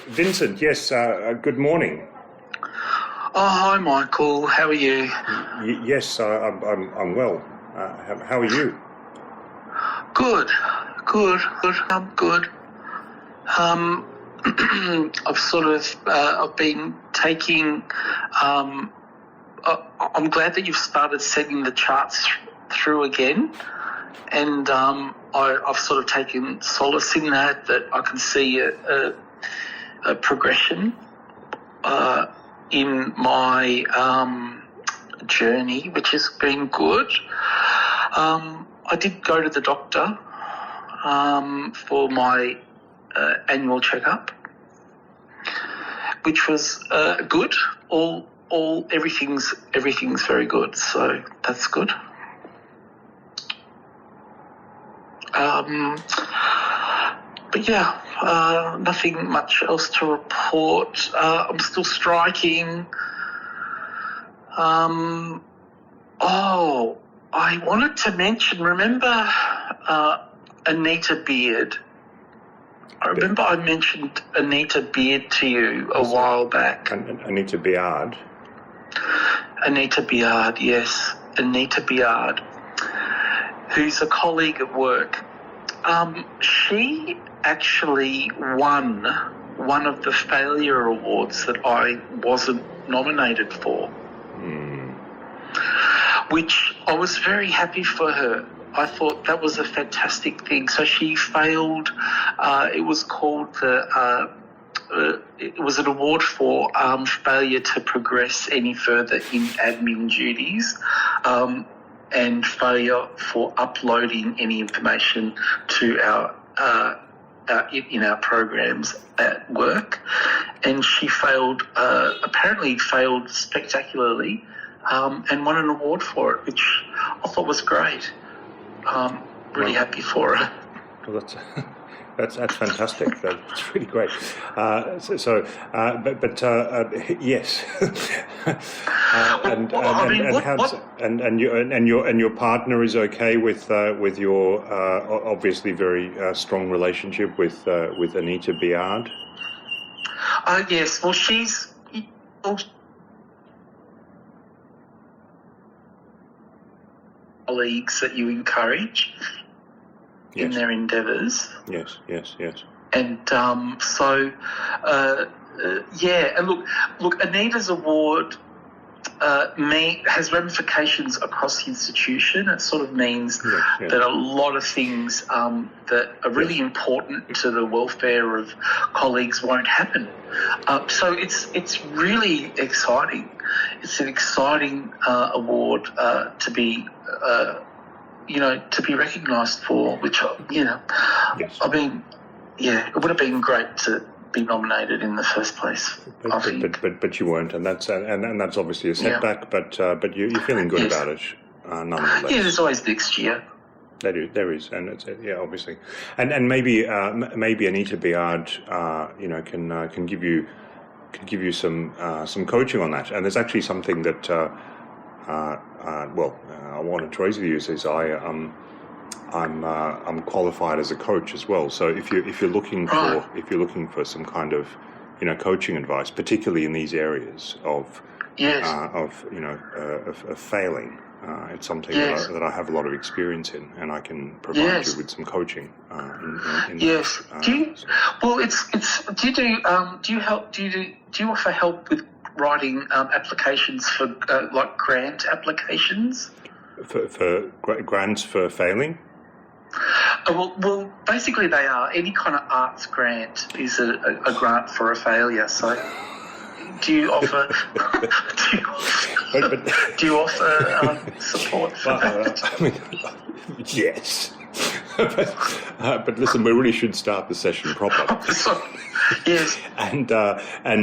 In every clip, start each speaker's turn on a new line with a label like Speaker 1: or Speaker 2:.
Speaker 1: Vincent, yes, good morning.
Speaker 2: Oh, hi, Michael. How are you?
Speaker 1: Yes, I'm well. How are you?
Speaker 2: Good. I'm good. I've been taking. I'm glad that you've started sending the charts through again, and I've sort of taken solace in that I can see a progression in my journey, which has been good. I did go to the doctor for my annual checkup, which was good. Everything's very good, so that's good. But yeah, nothing much else to report. I'm still striking. I wanted to mention, remember Anita Beard? I remember I mentioned Anita Beard to you a while back.
Speaker 1: Anita Beard?
Speaker 2: Anita Beard, yes. Anita Beard, who's a colleague at work. She actually won one of the failure awards that I wasn't nominated for, which I was very happy for her. I thought that was a fantastic thing. So she failed. It was called it was an award for failure to progress any further in admin duties. And failure for uploading any information to in our programs at work, and she apparently failed spectacularly, and won an award for it, which I thought was great. Really happy for her.
Speaker 1: Well, that's fantastic. That's really great. Yes. And your partner is okay with your obviously very strong relationship with Anita Beard.
Speaker 2: Yes. Well, she's colleagues that you encourage.
Speaker 1: Yes.
Speaker 2: In their endeavours.
Speaker 1: Yes.
Speaker 2: And and look, Anita's award has ramifications across the institution. It sort of means that a lot of things that are really important to the welfare of colleagues won't happen. So it's really exciting. It's an exciting award to be to be recognised for, which,
Speaker 1: yes.
Speaker 2: I mean, it would have been great to be nominated in the first place.
Speaker 1: But you weren't, and that's obviously a setback. Yeah. But you're feeling good about it, nonetheless.
Speaker 2: Yeah, there's always next year.
Speaker 1: There is, and it's obviously, and maybe Anita Beard, can give you some coaching on that. And there's actually something that I wanted to raise with you is I'm qualified as a coach as well. So if you're looking for some kind of coaching advice, particularly in these areas of failing, it's something that I have a lot of experience in, and I can provide you with some coaching.
Speaker 2: Do you offer help with writing applications for like grant applications?
Speaker 1: For grants for failing?
Speaker 2: Well, basically they are. Any kind of arts grant is a grant for a failure. So, do you offer support for that?
Speaker 1: Yes. But listen, we really should start the session proper.
Speaker 2: Yes.
Speaker 1: And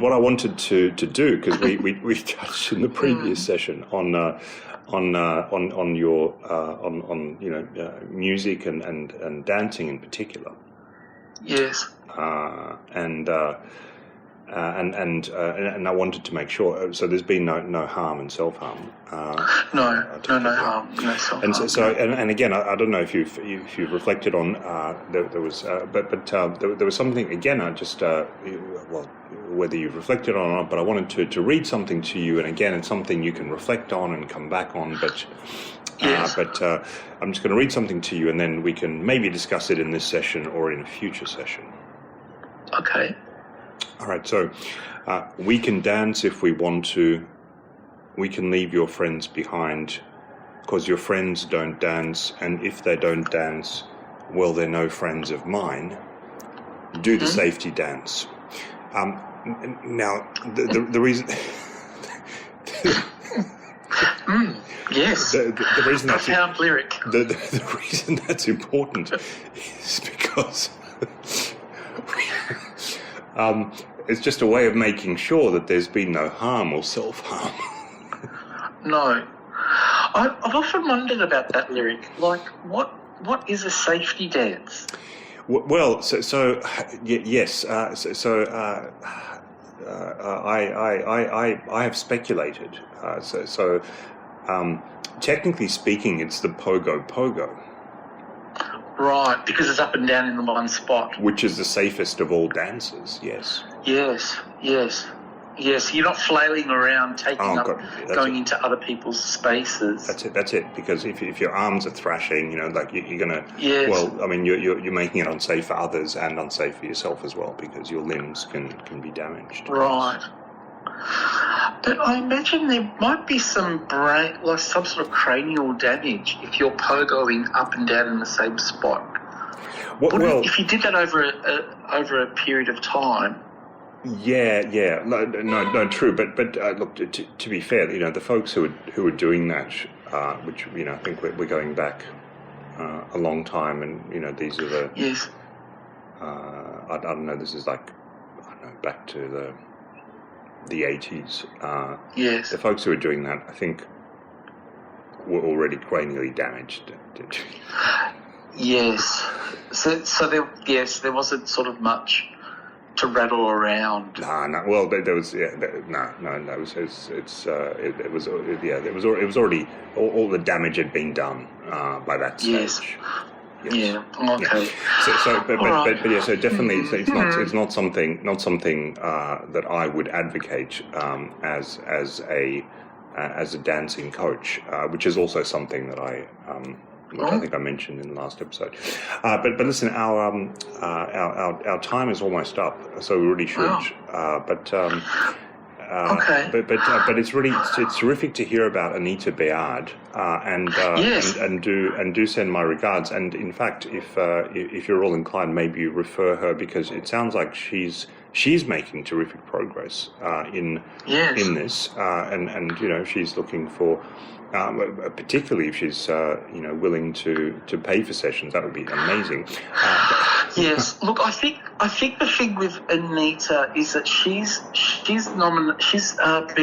Speaker 1: what I wanted to do, because we touched in the previous session on your music and dancing in particular.
Speaker 2: Yes.
Speaker 1: and I wanted to make sure. So there's been no harm and self-harm.
Speaker 2: No harm, no self-harm.
Speaker 1: And again, I don't know if you've reflected on there was, but there was something again. I just whether you've reflected on or not, but I wanted to read something to you, and again, it's something you can reflect on and come back on, but.
Speaker 2: Yes.
Speaker 1: I'm just going to read something to you, and then we can maybe discuss it in this session or in a future session.
Speaker 2: Okay.
Speaker 1: All right. So we can dance if we want to. We can leave your friends behind, because your friends don't dance, and if they don't dance, well, they're no friends of mine. Do the safety dance. Now, the reason.
Speaker 2: Yes.
Speaker 1: The reason that's
Speaker 2: profound lyric.
Speaker 1: The reason that's important is because it's just a way of making sure that there's been no harm or self-harm.
Speaker 2: No. I've often wondered about that lyric. Like, what is a safety dance?
Speaker 1: Well, yes. I have speculated. Technically speaking, it's the pogo.
Speaker 2: Right, because it's up and down in the one spot.
Speaker 1: Which is the safest of all dances, yes.
Speaker 2: Yes. You're not flailing around, going into other people's spaces.
Speaker 1: That's it. Because if your arms are thrashing, you're gonna.
Speaker 2: Yes.
Speaker 1: Well, I mean, you're making it unsafe for others and unsafe for yourself as well, because your limbs can be damaged.
Speaker 2: Right. But I imagine there might be some some sort of cranial damage if you're pogoing up and down in the same spot. If you did that over a period of time.
Speaker 1: Yeah. No, true. But look, to be fair, the folks who are doing that, which I think we're going back a long time, and these are the.
Speaker 2: Yes.
Speaker 1: I don't know. This is back to the 80s.
Speaker 2: Yes.
Speaker 1: The folks who were doing that, I think, were already cranially damaged.
Speaker 2: Yes. So there wasn't sort of much to rattle around.
Speaker 1: No. Well, there was. Yeah. No. It was already all the damage had been done by that stage.
Speaker 2: Yes. Yeah. Okay.
Speaker 1: Yeah. So definitely, it's not something that I would advocate as a dancing coach, which is also something that I think I mentioned in the last episode. But listen, our time is almost up, so we really should.
Speaker 2: Okay.
Speaker 1: But it's terrific to hear about Anita Beard,
Speaker 2: yes.
Speaker 1: and do send my regards. And in fact, if you're all inclined, maybe you refer her, because it sounds like she's making terrific progress in this, and she's looking for. Particularly if she's willing to pay for sessions, that would be amazing.
Speaker 2: Yes, look, I think the thing with Anita is that she's been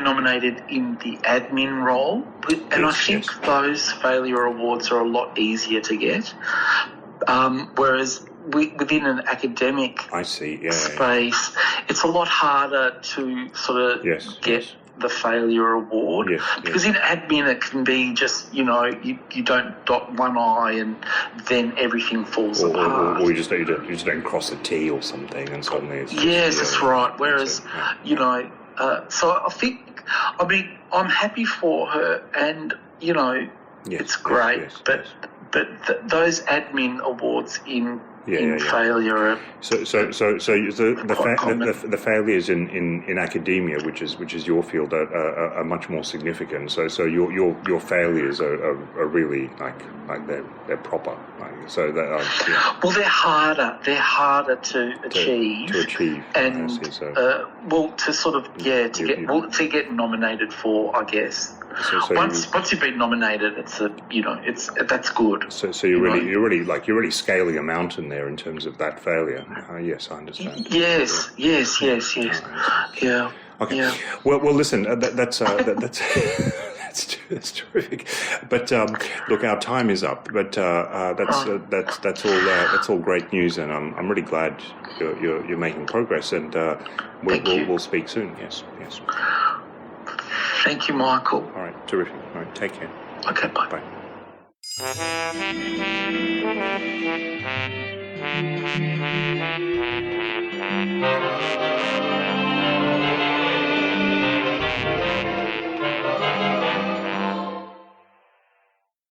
Speaker 2: nominated in the admin role, and I think those failure awards are a lot easier to get. Whereas within an academic space, it's a lot harder to sort of get the failure award, because in admin it can be just you don't dot one I and then everything falls apart,
Speaker 1: or you just don't cross a T or something, and suddenly it's
Speaker 2: that's right. Whereas so I mean I'm happy for her, and it's great, but those admin awards in failure.
Speaker 1: So the failures in academia, which is your field, are much more significant. So your failures are really like they're proper.
Speaker 2: Well, they're harder. They're harder to achieve. And to get nominated for, I guess. Once you've been nominated, that's good.
Speaker 1: So you're really scaling a mountain there in terms of that failure. Yes, I understand.
Speaker 2: Yes. Yeah.
Speaker 1: Okay.
Speaker 2: Yeah.
Speaker 1: Well, listen. That's That's terrific. But look, our time is up. But that's all great news, and I'm really glad you're making progress, and we'll speak soon. Yes.
Speaker 2: Thank you, Michael.
Speaker 1: All right, terrific. All right, take care.
Speaker 2: Okay, bye.
Speaker 1: Bye.